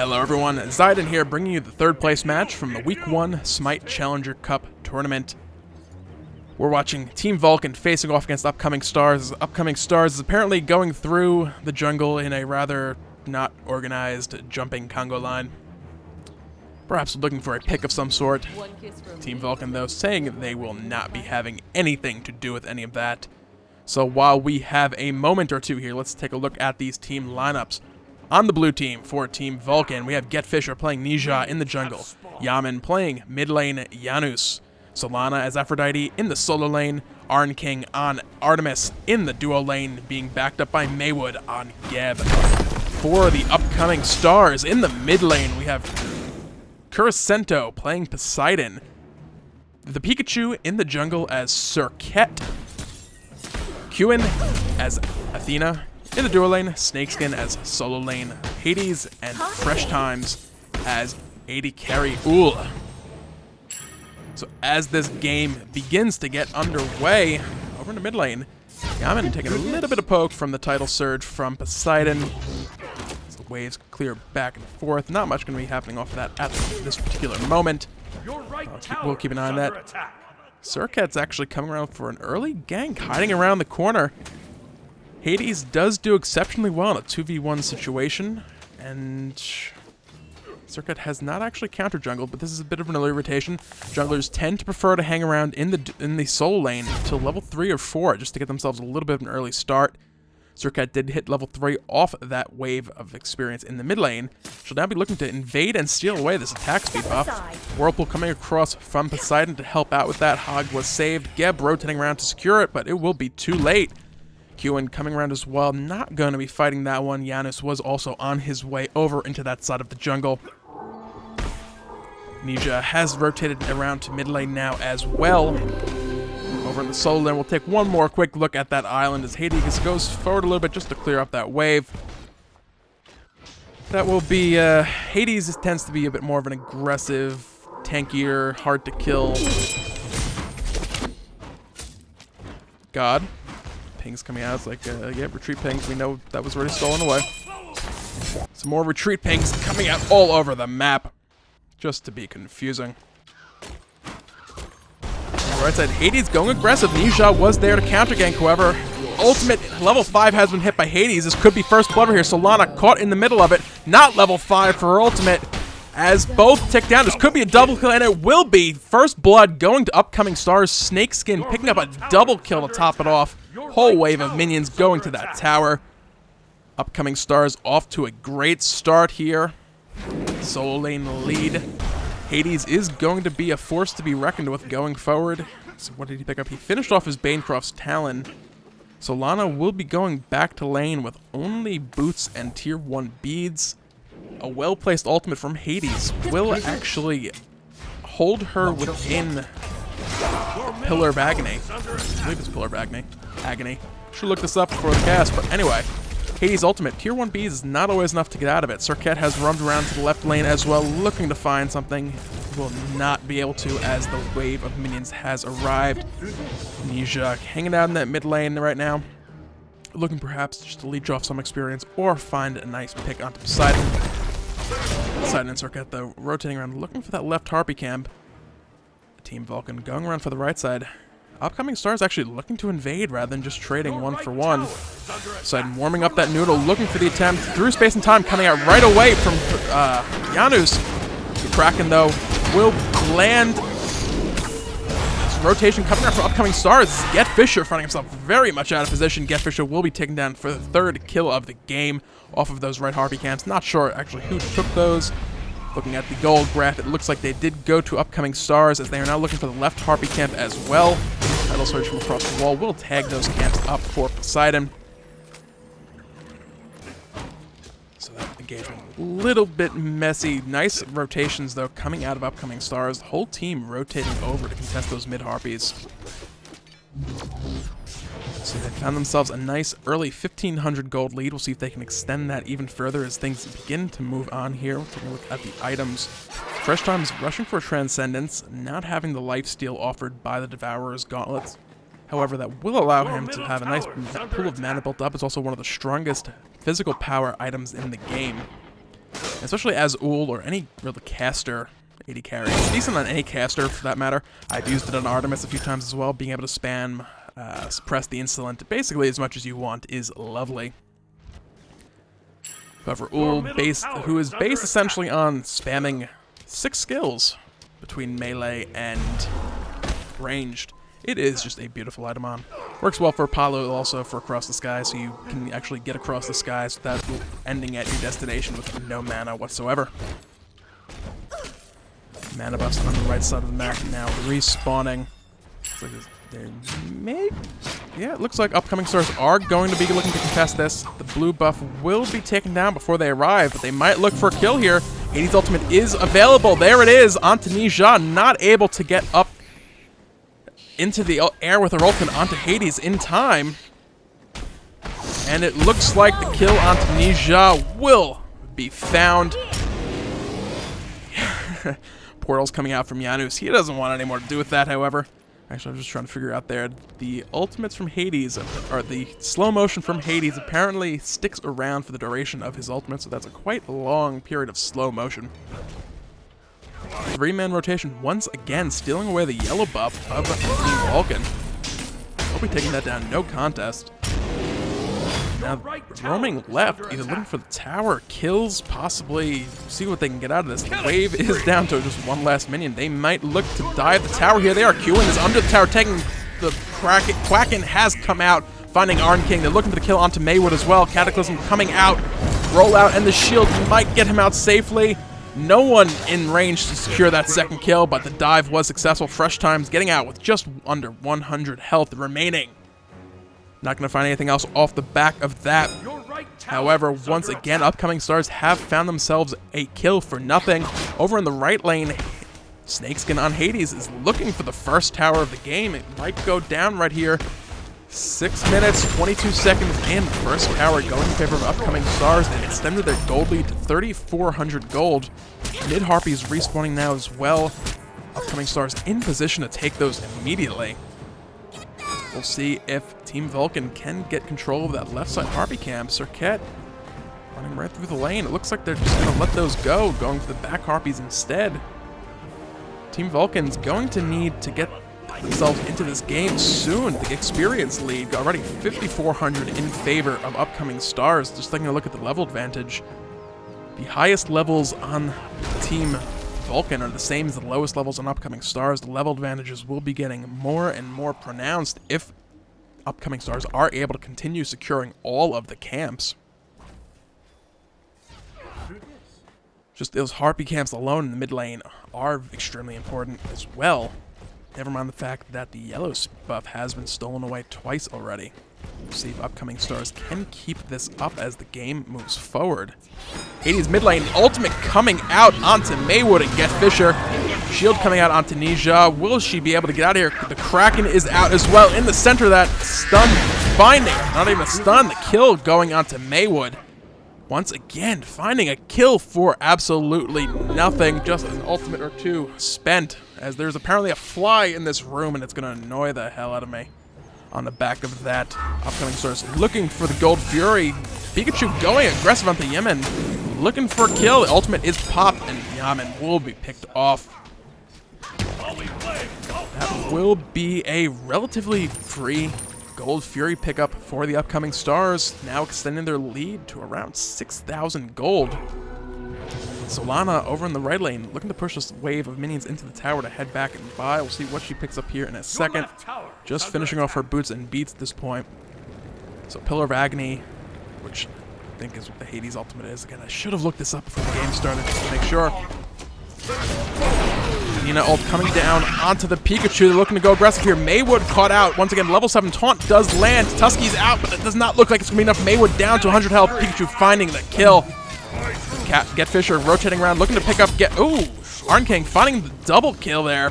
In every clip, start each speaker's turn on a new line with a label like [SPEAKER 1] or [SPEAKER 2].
[SPEAKER 1] Hello everyone, Zayden here bringing you the third place match from the Week 1 Smite Challenger Cup tournament. We're watching Team Vulcan facing off against Upcoming Stars. Upcoming Stars is apparently going through the jungle in a rather not organized jumping Congo line. Perhaps looking for a pick of some sort. Team Vulcan though saying they will not be having anything to do with any of that. So while we have a moment or two here, let's take a look at these team lineups. On the blue team for Team Vulcan, we have Get Fisher playing Nija in the jungle, Yaman playing mid lane Janus, Solana as Aphrodite in the solo lane, Arn King on Artemis in the duo lane, being backed up by Maywood on Geb. For the Upcoming Stars in the mid lane, we have Kurasento playing Poseidon, the Pikachu in the jungle as Serket, Qin as Athena in the duo lane, Snakeskin as solo lane, Hades, and Fresh Times as AD carry Ul. So as this game begins to get underway, over in the mid lane, Yaman taking a little bit of poke from the title surge from Poseidon. As the waves clear back and forth, not much going to be happening off of that at this particular moment. We'll keep an eye on that. Serket's actually coming around for an early gank, hiding around the corner. Hades does do exceptionally well in a 2v1 situation, and Serket has not actually counter-jungled, but this is a bit of an early rotation. Junglers tend to prefer to hang around in the solo lane until level 3 or 4 just to get themselves a little bit of an early start. Serket did hit level 3 off that wave of experience in the mid lane. She'll now be looking to invade and steal away this attack speed buff. Whirlpool coming across from Poseidon to help out with that. Hog was saved. Geb rotating around to secure it, but it will be too late. Qin coming around as well, not going to be fighting that one. Janus was also on his way over into that side of the jungle. Nija has rotated around to mid lane now as well. Over in the solo lane, we'll take one more quick look at that island as Hades goes forward a little bit just to clear up that wave. That will be, Hades tends to be a bit more of an aggressive, tankier, hard to kill god. Pings coming out. It's like, yeah, retreat pings. We know that was already stolen away. Some more retreat pings coming out all over the map, just to be confusing. Right side, Hades going aggressive. Nija was there to counter gank, however. Ultimate level 5 has been hit by Hades. This could be first blood over here. Solana caught in the middle of it. Not level 5 for her ultimate. As both tick down, this could be a double kill, and it will be. First blood going to Upcoming Stars. Snakeskin picking up a double kill to top it off. Whole wave of minions going to that tower. Upcoming Stars off to a great start here. Solo lane lead. Hades is going to be a force to be reckoned with going forward. So what did he pick up? He finished off his Banecroft's Talon. Solana will be going back to lane with only boots and tier 1 beads. A well-placed ultimate from Hades will actually hold her within Pillar of Agony. I believe it's Pillar of Agony. Should look this up before the cast, but anyway. Hades' ultimate, tier 1 beads is not always enough to get out of it. Serket has roamed around to the left lane as well, looking to find something. Will not be able to as the wave of minions has arrived. Nija hanging out in that mid lane right now. Looking perhaps just to leech off some experience or find a nice pick onto Poseidon. Poseidon and Serket though rotating around looking for that left Harpy camp. Team Vulcan going around for the right side. Upcoming Stars actually looking to invade rather than just trading one for one. Poseidon warming up that noodle, looking for the attempt. Through space and time, coming out right away from Janus. The Kraken, though, will land. This rotation coming out from Upcoming Stars. Get Fisher finding himself very much out of position. Get Fisher will be taken down for the third kill of the game off of those right Harpy camps. Not sure actually who took those. Looking at the gold graph, it looks like they did go to Upcoming Stars as they are now looking for the left Harpy camp as well. Title surge from across the wall will tag those camps up for Poseidon. So that engagement a little bit messy. Nice rotations though coming out of Upcoming Stars. The whole team rotating over to contest those mid Harpies. So they found themselves a nice early 1,500 gold lead. We'll see if they can extend that even further as things begin to move on here. We'll take a look at the items. Fresh Times rushing for Transcendence, not having the lifesteal offered by the Devourer's Gauntlets. However, that will allow him to have a nice pool of mana built up. It's also one of the strongest physical power items in the game. especially as Ul or any real caster AD carry. It's decent on any caster, for that matter. I've used it on Artemis a few times as well. Being able to spam, suppress the insolent basically as much as you want is lovely. However, Ul, who is based essentially on spamming 6 skills between melee and ranged, it is just a beautiful item on. Works well for Apollo, also for across the sky, so you can actually get across the skies without ending at your destination with no mana whatsoever. Mana buffs on the right side of the map now respawning. Yeah, it looks like upcoming stars are going to be looking to contest this. The blue buff will be taken down before they arrive, but they might look for a kill here. Hades' ultimate is available. There it is. Onto Nija, not able to get up into the air with her ultimate onto Hades in time. And it looks like the kill onto Nija will be found. Portals coming out from Janus. He doesn't want any more to do with that, however. Actually, I'm just trying to figure out there. The ultimates from Hades, or the slow motion from Hades, apparently sticks around for the duration of his ultimate, so that's a quite long period of slow motion. 3-man rotation once again, stealing away the yellow buff of Team Vulcan. He'll be taking that down, no contest. Now, roaming left, either looking for the tower, kills, possibly see what they can get out of this. The wave is down to just one last minion. They might look to dive the tower here. They are queuing is under the tower, taking the Kraken has come out, finding Arn King. They're looking for the kill onto Maywood as well. Cataclysm coming out, roll out, and the shield might get him out safely. No one in range to secure that second kill, but the dive was successful. Fresh Times getting out with just under 100 health remaining. Not going to find anything else off the back of that. However, once again, upcoming stars have found themselves a kill for nothing. Over in the right lane, Snakeskin on Hades is looking for the first tower of the game. It might go down right here. 6 minutes, 22 seconds in. First tower going in favor of upcoming stars. They extended their gold lead to 3,400 gold. Mid Harpies respawning now as well. Upcoming stars in position to take those immediately. We'll see if Team Vulcan can get control of that left side Harpy camp. Cirquette running right through the lane. It looks like they're just going to let those go, going for the back Harpies instead. Team Vulcan's going to need to get themselves into this game soon. The experience lead already 5,400 in favor of upcoming stars. Just taking a look at the level advantage. The highest levels on Team Vulcan are the same as the lowest levels on upcoming stars. The level advantages will be getting more and more pronounced if upcoming stars are able to continue securing all of the camps. Just those Harpy camps alone in the mid lane are extremely important as well. Never mind the fact that the yellow buff has been stolen away twice already. We'll see if upcoming stars can keep this up as the game moves forward. Hades mid lane, ultimate coming out onto Maywood and Get Fisher. Shield coming out onto Nija. Will she be able to get out of here? The Kraken is out as well. In the center of that, stun finding. Not even a stun, the kill going onto Maywood. Once again, finding a kill for absolutely nothing. Just an ultimate or two spent, as there's apparently a fly in this room and it's going to annoy the hell out of me. On the back of that, upcoming stars looking for the Gold Fury. Pikachu going aggressive onto Yemen, looking for a kill. The ultimate is popped, and Yaman will be picked off. That will be a relatively free Gold Fury pickup for the upcoming stars, now extending their lead to around 6,000 gold. Solana over in the right lane, looking to push this wave of minions into the tower to head back and buy. We'll see what she picks up here in a second. Just finishing off her boots and beats at this point. So Pillar of Agony, which I think is what the Hades ultimate is. Again, I should have looked this up before the game started just to make sure. Nina ult coming down onto the Pikachu. They're looking to go aggressive here. Maywood caught out. Once again, level 7 taunt does land. Tusky's out, but it does not look like it's going to be enough. Maywood down to 100 health. Pikachu finding the kill. Get Fisher rotating around, looking to pick up ooh! Arn King finding the double kill there.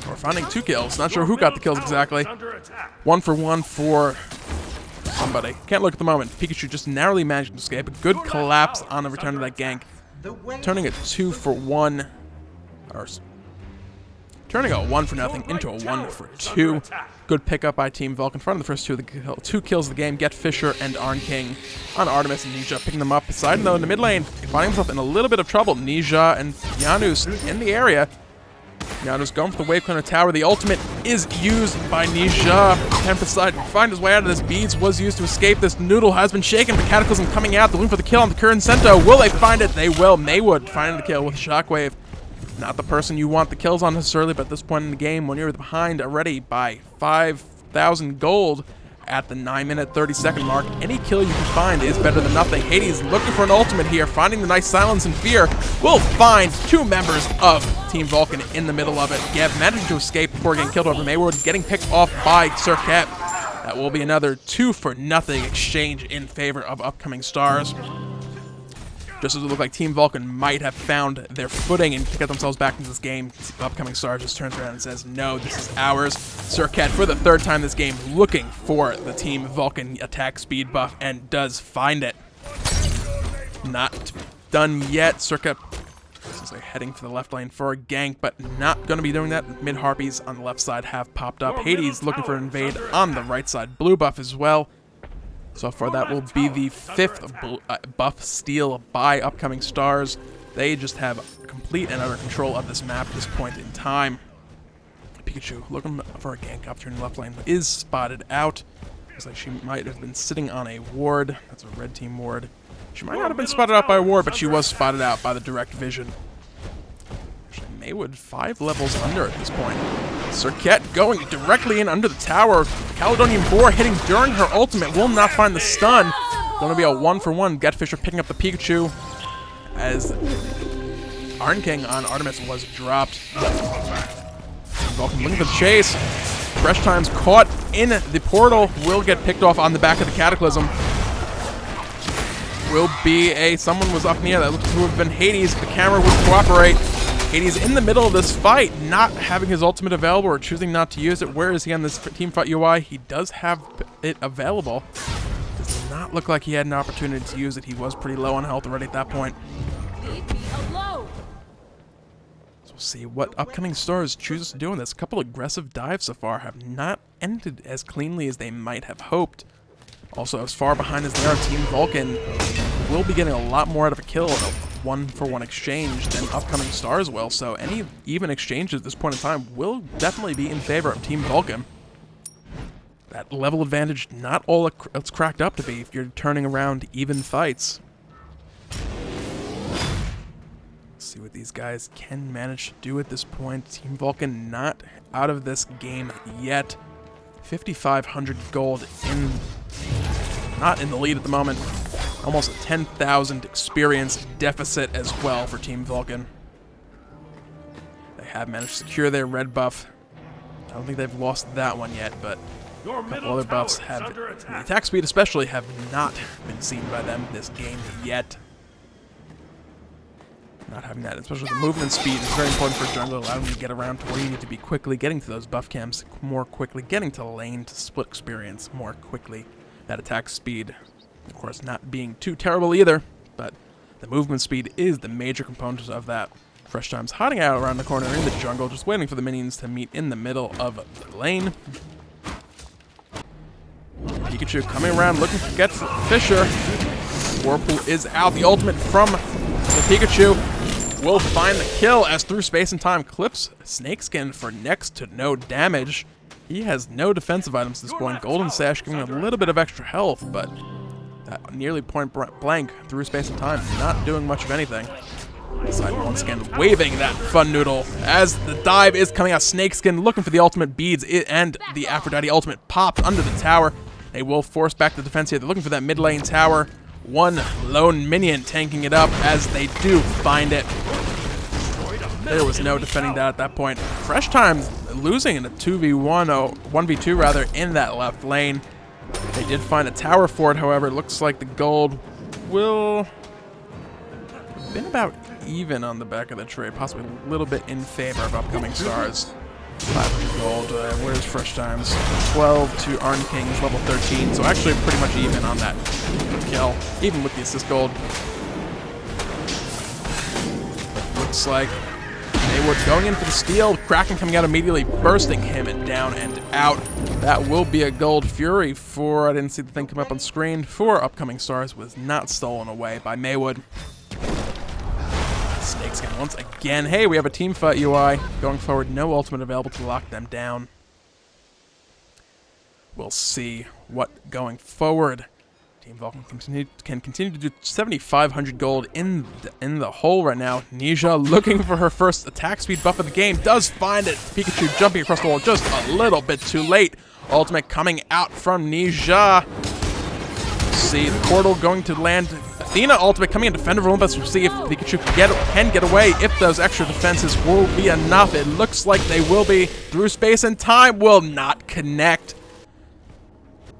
[SPEAKER 1] Or finding 2 kills. Not sure who got the kills exactly. 1 for 1 for somebody. Can't look at the moment. Pikachu just narrowly managed to escape. A good collapse on the return of that gank. Turning it 2 for 1. Or turning a 1-0 into a 1-2. Good pickup by Team Vulcan. Front of the first two kills of the game. Get Fisher and Arn King on Artemis and Nija, picking them up. Poseidon, though, in the mid lane, finding himself in a little bit of trouble. Nija and Janus in the area. Janus going for the wave cleaner tower. The ultimate is used by Nija. Can Poseidon find his way out of this? Beads was used to escape. This noodle has been shaken. The Cataclysm coming out. They're looking for the kill on the current Cento. Will they find it? They will. Maywood finding the kill with Shockwave. Not the person you want the kills on necessarily, but at this point in the game, when you're behind already by 5,000 gold at the 9-minute 30-second mark, any kill you can find is better than nothing. Hades looking for an ultimate here, finding the nice silence and fear. Will find two members of Team Vulcan in the middle of it. Gev managing to escape before getting killed over Maywood, getting picked off by Circuit. That will be another 2-for-0 exchange in favor of Upcoming Stars. Just as it looked like Team Vulcan might have found their footing and get themselves back into this game, Upcoming Stars just turns around and says, no, this is ours. Circuit, for the third time this game, looking for the Team Vulcan attack speed buff, and does find it. Not done yet. Circuit is like heading for the left lane for a gank, but not going to be doing that. Mid-Harpies on the left side have popped up. Hades looking for an invade on the right side. Blue buff as well. So far, that will be the 5th buff steal by Upcoming Stars. They just have complete and utter control of this map at this point in time. Pikachu looking for a gank opportunity left lane is spotted out. Looks like she might have been sitting on a ward. That's a red team ward. She might not have been spotted out by a ward, but she was spotted out by the direct vision. Actually, Maywood 5 levels under at this point. Circuit going directly in under the tower. Caledonian Boar hitting during her ultimate will not find the stun. Going to be a 1-for-1. Get Fisher picking up the Pikachu as Arn King on Artemis was dropped. Vulcan looking for the chase. Fresh Times caught in the portal. Will get picked off on the back of the Cataclysm. Will be someone was up near that looked to have been Hades. The camera would cooperate. Hades in the middle of this fight, not having his ultimate available or choosing not to use it. Where is he on this team fight UI? He does have it available. Does not look like he had an opportunity to use it. He was pretty low on health already at that point.
[SPEAKER 2] Leave me alone.
[SPEAKER 1] So we'll see what Upcoming Stars chooses to do in this. A couple aggressive dives so far have not ended as cleanly as they might have hoped. Also, as far behind as they are, Team Vulcan will be getting a lot more out of a kill, a 1-for-1 exchange than Upcoming Stars will. So any even exchanges at this point in time will definitely be in favor of Team Vulcan. That level advantage, not all it's cracked up to be if you're turning around even fights. Let's see what these guys can manage to do at this point. Team Vulcan not out of this game yet. 5,500 gold in, not in the lead at the moment. Almost a 10,000 experience deficit as well for Team Vulcan. They have managed to secure their red buff. I don't think they've lost that one yet, but a couple other buffs have, the attack speed especially, have not been seen by them this game yet. Not having that, especially the movement speed, is very important for jungle, allowing you to get around to where you need to be quickly, getting to those buff camps more quickly, getting to lane to split experience more quickly. That attack speed, of course, not being too terrible either, but the movement speed is the major component of that. Fresh Times hiding out around the corner in the jungle, just waiting for the minions to meet in the middle of the lane. Pikachu coming around, looking to get Fisher. Whirlpool is out. The ultimate from the Pikachu will find the kill as through space and time clips Snakeskin for next to no damage. He has no defensive items at this point. Golden Sash giving him a little bit of extra health, but that nearly point blank through space and time, not doing much of anything. Poseidon once again waving that fun noodle as the dive is coming out. Snakeskin looking for the ultimate beads, and the Aphrodite ultimate popped under the tower. They will force back the defense here. They're looking for that mid lane tower. One lone minion tanking it up as they do find it. There was no defending that at that point. Fresh Times losing in a 2v1, or 1v2 rather, in that left lane. They did find a tower for it, however. It looks like the gold will have been about even on the back of the trade, possibly a little bit in favor of Upcoming Stars. 500 gold. Where's Fresh Times? 12 to Arn King's level 13, so actually pretty much even on that kill, even with the assist gold. Looks like Maywood going in for the steal. Kraken coming out immediately, bursting him down and out. That will be a gold Fury for, I didn't see the thing come up on screen, for Upcoming Stars. Was not stolen away by Maywood. Snakeskin once again. Hey, we have a team fight UI. Going forward, no ultimate available to lock them down. We'll see what going forward. Team Vulcan can continue to do 7,500 gold in the hole right now. Nisha looking for her first attack speed buff of the game. Does find it. Pikachu jumping across the wall just a little bit too late. Ultimate coming out from Nisha. See the portal going to land. Athena ultimate coming in Defender of Olympus. We'll see if Pikachu can get away. If those extra defenses will be enough. It looks like they will be. Through space and time will not connect.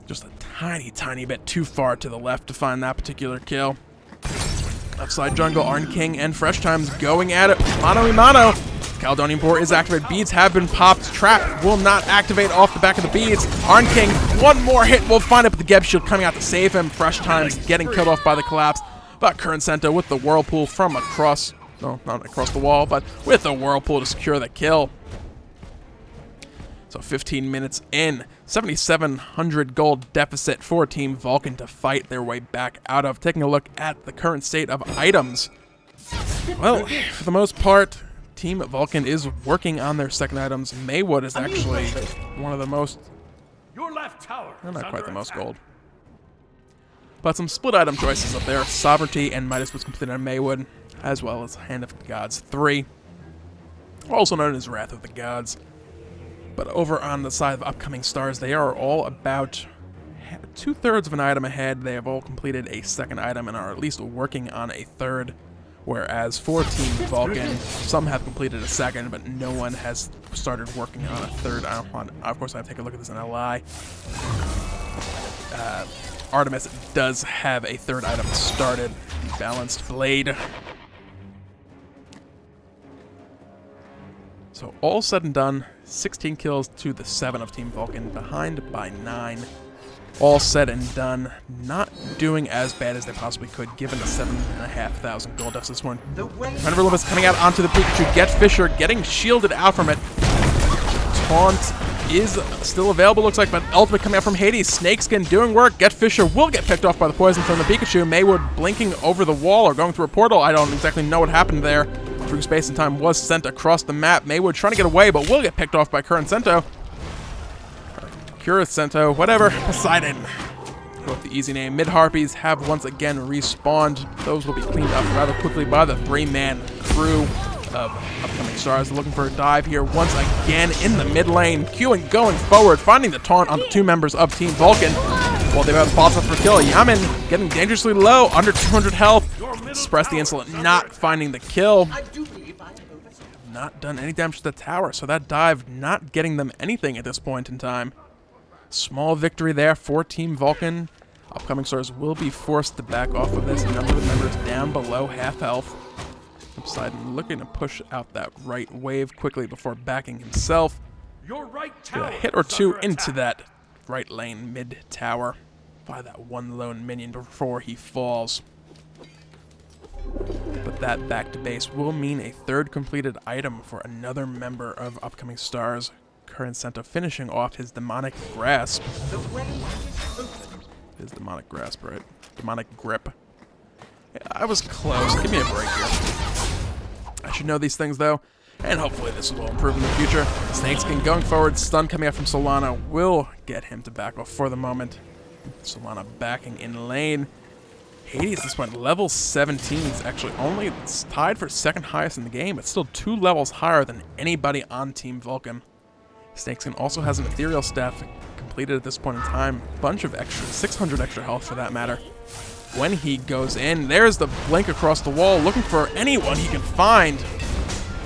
[SPEAKER 1] Just a tiny bit too far to the left to find that particular kill. Left side jungle, Arn King and Fresh Times going at it. Mano a mano. Caledonian Boar is activated. Beads have been popped. Trap will not activate off the back of the beads. Arn King, one more hit will find it, but the Geb Shield coming out to save him. Fresh Times getting killed off by the collapse. But Current Sento with the Whirlpool from across, no, not across the wall, but with the Whirlpool to secure the kill. So 15 minutes in, 7,700 gold deficit for Team Vulcan to fight their way back out of. Taking a look at the current state of items. Well, for the most part, Team Vulcan is working on their second items. Maywood is actually one of the most,
[SPEAKER 3] Your left tower
[SPEAKER 1] not quite the most gold. But some split item choices up there. Sovereignty and Midas was completed on Maywood, as well as Hand of the Gods 3, also known as Wrath of the Gods. But over on the side of Upcoming Stars, they are all about 2/3 of an item ahead. They have all completed a second item and are at least working on a third. Whereas for Team Vulcan, some have completed a second, but no one has started working on a third. Of course, I have to take a look at this in LI. Artemis does have a third item started, the Balanced Blade. So all said and done, 16 kills to the 7 of Team Vulcan, behind by 9. All said and done, not doing as bad as they possibly could, given the 7,500 gold deficit this one. Defender of Olympus coming out onto the Pikachu. Get Fisher getting shielded out from it. Taunt is still available, looks like, but ultimate coming out from Hades. Snakeskin doing work. Get Fisher will get picked off by the poison from the Pikachu. Maywood blinking over the wall or going through a portal. I don't exactly know what happened there. Through space and time was sent across the map. Maywood trying to get away, but will get picked off by Current Sento. Current Sento, whatever. Poseidon. With the easy name. Mid-Harpies have once again respawned. Those will be cleaned up rather quickly by the 3-man crew of Upcoming Stars. Looking for a dive here once again in the mid lane. Queuing going forward, finding the taunt on the 2 members of Team Vulcan. While they have spots up for kill. Yaman getting dangerously low, under 200 health. Express the Insolent not finding the kill. Not done any damage to the tower, so that dive not getting them anything at this point in time. Small victory there for Team Vulcan. Upcoming Stars will be forced to back off of this. A number of members down below half health. Poseidon looking to push out that right wave quickly before backing himself.
[SPEAKER 3] Your right tower
[SPEAKER 1] Get a hit or two into that right lane mid tower by that one lone minion before he falls. But that back to base will mean a third completed item for another member of Upcoming Stars. Current Sento finishing off his Demonic Grasp. His Demonic Grasp, right? Demonic Grip. Yeah, I was close. Give me a break here. I should know these things though, and hopefully this will improve in the future. Snakeskin going forward, stun coming out from Solana will get him to back off for the moment. Solana backing in lane. Hades, this one, level 17 is actually only tied for second highest in the game. It's still 2 levels higher than anybody on Team Vulcan. Snakeskin also has an Ethereal Staff completed at this point in time. Bunch of extra, 600 extra health for that matter. When he goes in, there's the blink across the wall, looking for anyone he can find.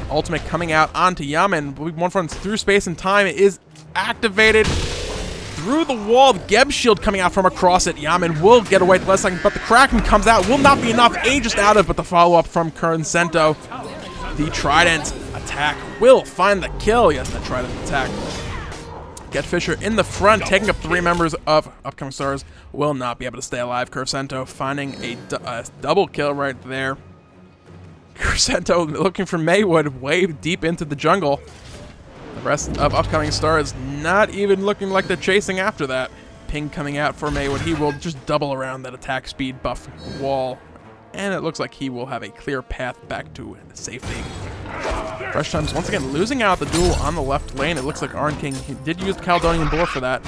[SPEAKER 1] Ultimate coming out onto Yaman. One front through space and time is activated. Through the wall, the Geb Shield coming out from across it. Yaman will get away at the last second, but the Kraken comes out. Will not be enough. Aegis out of, but the follow-up from Current Sento. The Trident attack will find the kill. Yes, the Trident attack. Get Fisher in the front, taking up 3 members of Upcoming Stars. Will not be able to stay alive. Curve Sento finding a double kill right there. Crescento looking for Maywood way deep into the jungle. The rest of upcoming stars not even looking like they're chasing after that. Ping coming out for Maywood. He will just double around that attack speed buff wall. And it looks like he will have a clear path back to safety. Fresh Times once again losing out the duel on the left lane. It looks like Arn King, he did use the Caledonian Boar for that.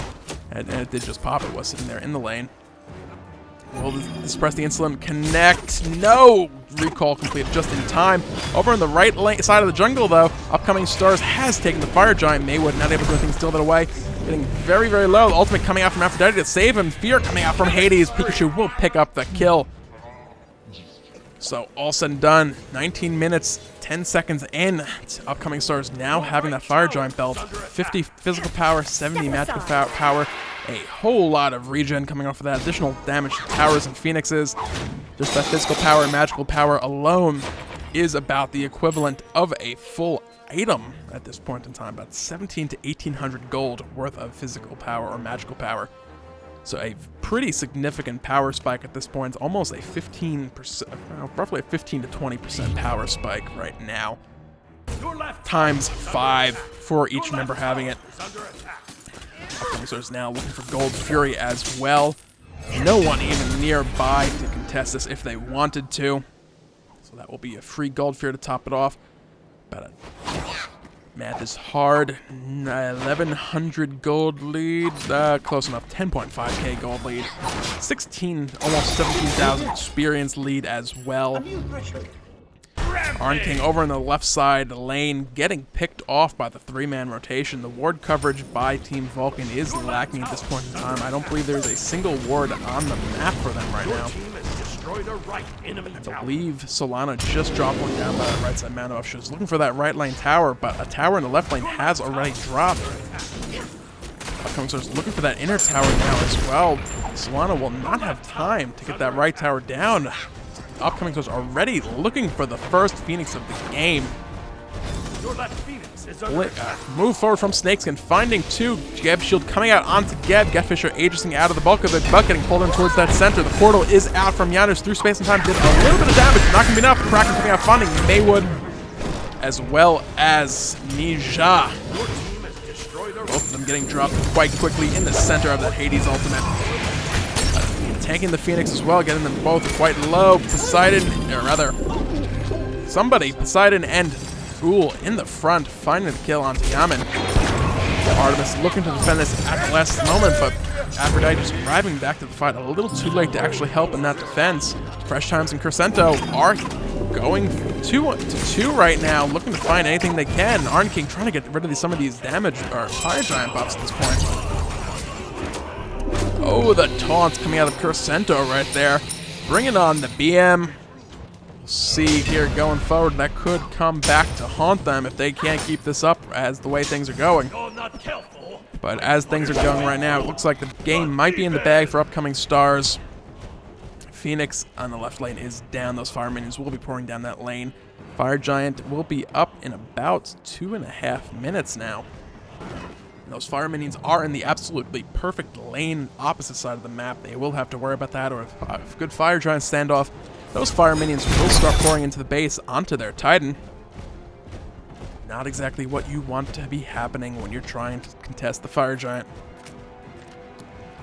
[SPEAKER 1] And it did just pop. It was sitting there in the lane. Will this press the insulin connect? No! Recall completed just in time. Over on the right side of the jungle, though, Upcoming Stars has taken the Fire Giant. Maywood not able to do anything, steal that away. Getting very, very low. The ultimate coming out from Aphrodite to save him. Fear coming out from Hades. Pikachu will pick up the kill. So, all said and done, 19 minutes, 10 seconds in. Upcoming Stars now having that Fire Giant belt. 50 physical power, 70 magical power. A whole lot of regen coming off of that. Additional damage to towers and phoenixes. Just that physical power and magical power alone is about the equivalent of a full item at this point in time. About 17 to 1800 gold worth of physical power or magical power. So a pretty significant power spike at this point. Almost a 15%, roughly a 15 to 20% power spike right now. Times 5 for each member having it. Upcoming Stars now looking for Gold Fury as well. No one even nearby to contest this if they wanted to. So that will be a free Gold Fury to top it off. Math is hard. 1100 gold lead. Close enough. 10.5k gold lead. 16, almost 17,000 experience lead as well. Arn King over on the left side lane getting picked off by the 3-man rotation. The ward coverage by Team Vulcan is lacking at this point in time. I don't believe there's a single ward on the map for them right now. I believe Solana just dropped one down by the right side mountain off. She was looking for that right lane tower, but a tower in the left lane has already dropped. Upcoming Stars looking for that inner tower now as well. Solana will not have time to get that right tower down. Upcoming Stars already looking for the first Phoenix of the game. Move forward from Snakeskin, finding 2. Geb Shield coming out onto Geb. Getfisher agenting out of the bulk of the butt, getting pulled in towards that center. The portal is out from Janus through space and time. Did a little bit of damage, not going to be enough. Kraken coming out, finding Maywood as well as Nija. Both of them getting dropped quite quickly in the center of that Hades ultimate. Tanking the Phoenix as well, getting them both quite low. Poseidon, or rather, Poseidon and Fool in the front, finding the kill onto Yaman. Artemis looking to defend this at the last moment, but Aphrodite just arriving back to the fight a little too late to actually help in that defense. Fresh Times and Crescento are going 2-2 right now, looking to find anything they can. Arn King trying to get rid of some of these damage or Fire Giant buffs at this point. Oh, the taunts coming out of Crescento right there. Bringing on the BM. We'll see here going forward. That could come back to haunt them if they can't keep this up as the way things are going. But as things are going right now, it looks like the game might be in the bag for Upcoming Stars. Phoenix on the left lane is down. Those fire minions will be pouring down that lane. Fire Giant will be up in about 2.5 minutes now. Those fire minions are in the absolutely perfect lane opposite side of the map. They will have to worry about that, or if a good Fire Giant standoff, those fire minions will start pouring into the base onto their Titan. Not exactly what you want to be happening when you're trying to contest the Fire Giant.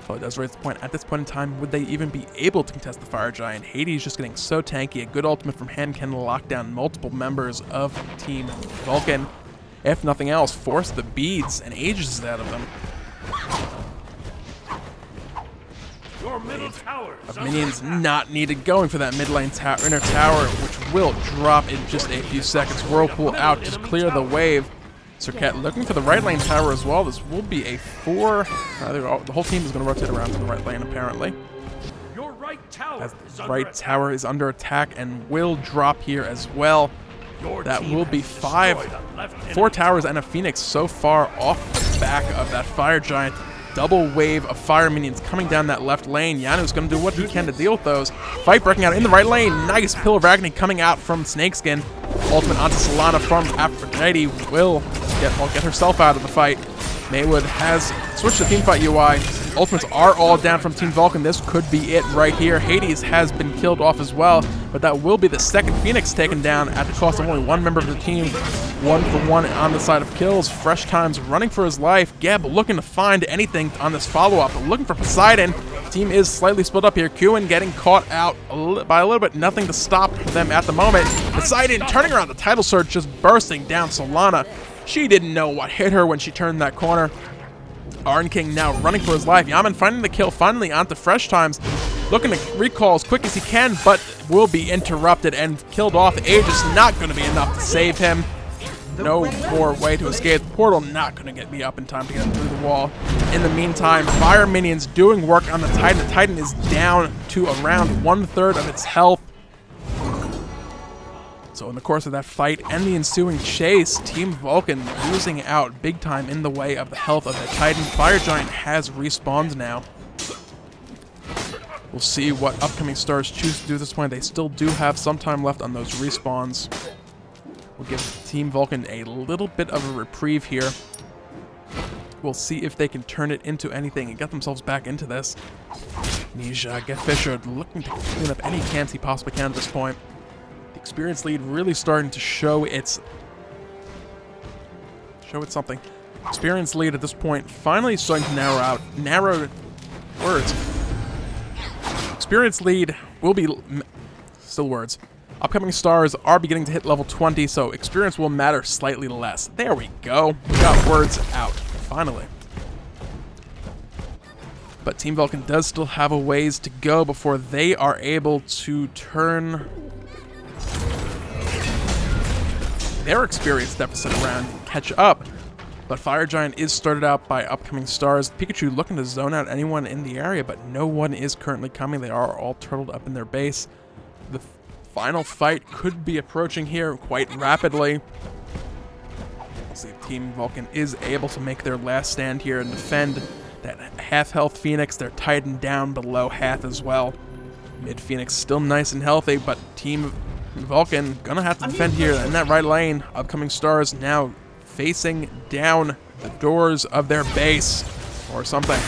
[SPEAKER 1] So it does raise the point, at this point in time, would they even be able to contest the Fire Giant? Hades just getting so tanky. A good ultimate from him can lock down multiple members of Team Vulcan. If nothing else, force the beads and ages out of them.
[SPEAKER 3] Your middle tower
[SPEAKER 1] Minions not needed, going for that mid lane inner tower, which will drop in just a few seconds. Whirlpool out, just clear the wave. Serket looking for the right lane tower as well. This will be a 4. The whole team is going to rotate around to the right lane apparently.
[SPEAKER 3] Your right tower
[SPEAKER 1] As the right tower is under attack and will drop here as well. That will be 4 towers and a Phoenix so far off the back of that Fire Giant. Double wave of fire minions coming down that left lane. Yanu's going to do what he can to deal with those. Fight breaking out in the right lane. Nice Pillar of Agony coming out from Snakeskin. Ultimate onto Solana from Aphrodite will get herself out of the fight. Maywood has switched to Teamfight UI. Ultimates are all down from Team Vulcan. This could be it right here. Hades has been killed off as well. but that will be the second Phoenix taken down at the cost of only one member of the team. 1 for 1 on the side of kills. Fresh Times running for his life. Geb looking to find anything on this follow-up, looking for Poseidon. Team is slightly split up here. Qin getting caught out by a little bit. Nothing to stop them at the moment. Poseidon turning around the title surge, just bursting down Solana. She didn't know what hit her when she turned that corner. Arn King now running for his life. Yaman finding the kill finally onto Fresh Times. Looking to recall as quick as he can, but will be interrupted and killed off. Aegis not going to be enough to save him. No more way to escape. The portal not going to get me up in time to get him through the wall. In the meantime, fire minions doing work on the Titan. The Titan is down to around 1/3 of its health. So in the course of that fight and the ensuing chase, Team Vulcan losing out big time in the way of the health of the Titan. Fire Giant has respawned now. We'll see what upcoming stars choose to do at this point. They still do have some time left on those respawns. We'll give Team Vulcan a little bit of a reprieve here. We'll see if they can turn it into anything and get themselves back into this. Nisha, Get Fisher looking to clean up any camps he possibly can at this point. The experience lead really starting to show its something. Experience lead at this point finally starting to narrow words. Experience lead will be still words. Upcoming stars are beginning to hit level 20, so experience will matter slightly less. There we go. We got words out, finally. But Team Vulcan does still have a ways to go before they are able to turn their experience deficit around and catch up. But Fire Giant is started out by upcoming stars. Pikachu looking to zone out anyone in the area, but no one is currently coming. They are all turtled up in their base. The final fight could be approaching here quite rapidly. We'll see if Team Vulcan is able to make their last stand here and defend that half-health Phoenix. They're Titan down below half as well. Mid-Phoenix still nice and healthy, but Team Vulcan gonna have to defend here in that right lane. Upcoming stars now facing down the doors of their base or something.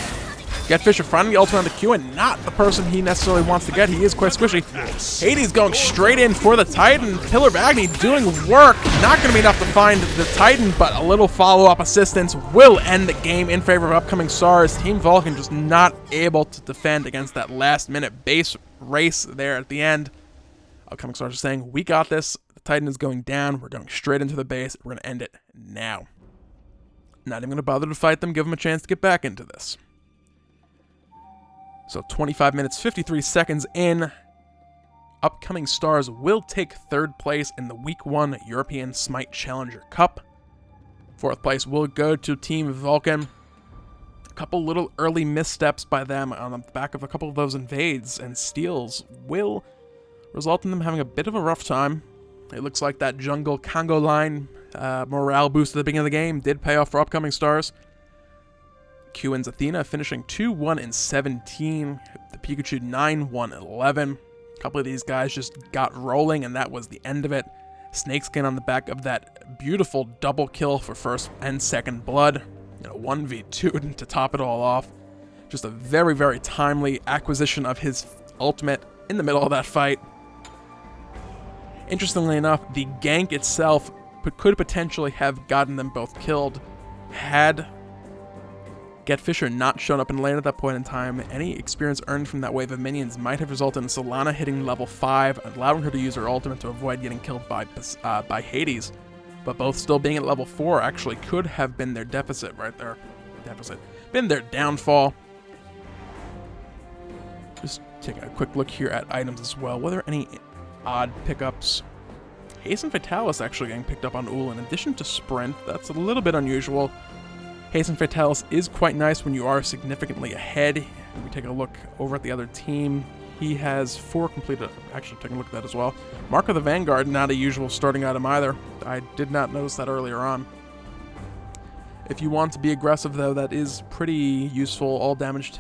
[SPEAKER 1] Get Fisher finding the ultimate on the Q and not the person he necessarily wants to get. He is quite squishy. Hades going straight in for the Titan. Pillar of Agony doing work. Not going to be enough to find the Titan, but a little follow-up assistance will end the game in favor of upcoming stars. Team Vulcan just not able to defend against that last-minute base race there at the end. Upcoming stars are saying, we got this. The Titan is going down. We're going straight into the base. We're going to end it now. Not even going to bother to fight them. Give them a chance to get back into this. So 25 minutes, 53 seconds in. Upcoming stars will take 3rd place in the Week 1 European Smite Challenger Cup. 4th place will go to Team Vulcan. A couple little early missteps by them on the back of a couple of those invades and steals will result in them having a bit of a rough time. It looks like that jungle Congo line morale boost at the beginning of the game did pay off for upcoming stars. Qin's Athena finishing 2-1-17. The Pikachu 9-1-11. A couple of these guys just got rolling, and that was the end of it. Snakeskin on the back of that beautiful double kill for 1st and 2nd blood. 1v2 to top it all off. Just a very, very timely acquisition of his ultimate in the middle of that fight. Interestingly enough, the gank itself could potentially have gotten them both killed had Get Fisher not shown up in lane at that point in time. Any experience earned from that wave of minions might have resulted in Solana hitting level 5, allowing her to use her ultimate to avoid getting killed by Hades. But both still being at level 4 actually could have been their deficit right there. Been their downfall. Just taking a quick look here at items as well. Were there any odd pickups? Hasten Fatalis actually getting picked up on Ul in addition to Sprint. That's a little bit unusual. Hasten Fatalis is quite nice when you are significantly ahead. If we take a look over at the other team, he has 4 completed. Actually, taking a look at that as well. Mark of the Vanguard, not a usual starting item either. I did not notice that earlier on. If you want to be aggressive, though, that is pretty useful. All damage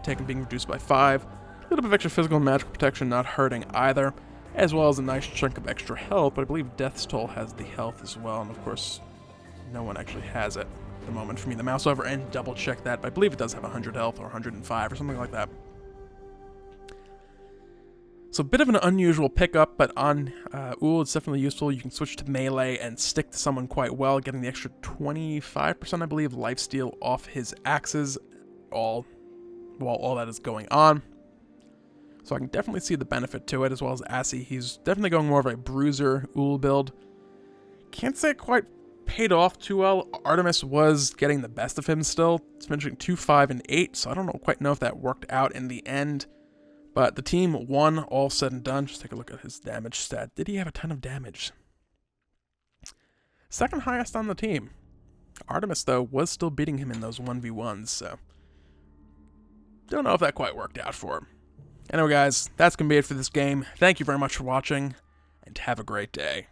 [SPEAKER 1] taken being reduced by 5. A little bit of extra physical and magical protection not hurting either, as well as a nice chunk of extra health, but I believe Death's Toll has the health as well, and of course, no one actually has it. The moment for me to mouse over and double check that, but I believe it does have 100 health or 105 or something like that. So a bit of an unusual pickup, but on Ull it's definitely useful. You can switch to melee and stick to someone quite well, getting the extra 25%, I believe, lifesteal off his axes while all that is going on. So I can definitely see the benefit to it, as well as Assy. He's definitely going more of a bruiser Ull build. Can't say it quite paid off too well. Artemis was getting the best of him still. It's finishing 2, 5, and 8, so I don't quite know if that worked out in the end. But the team won, all said and done. Just take a look at his damage stat. Did he have a ton of damage? Second highest on the team. Artemis, though, was still beating him in those 1v1s, so don't know if that quite worked out for him. Anyway, guys, that's going to be it for this game. Thank you very much for watching, and have a great day.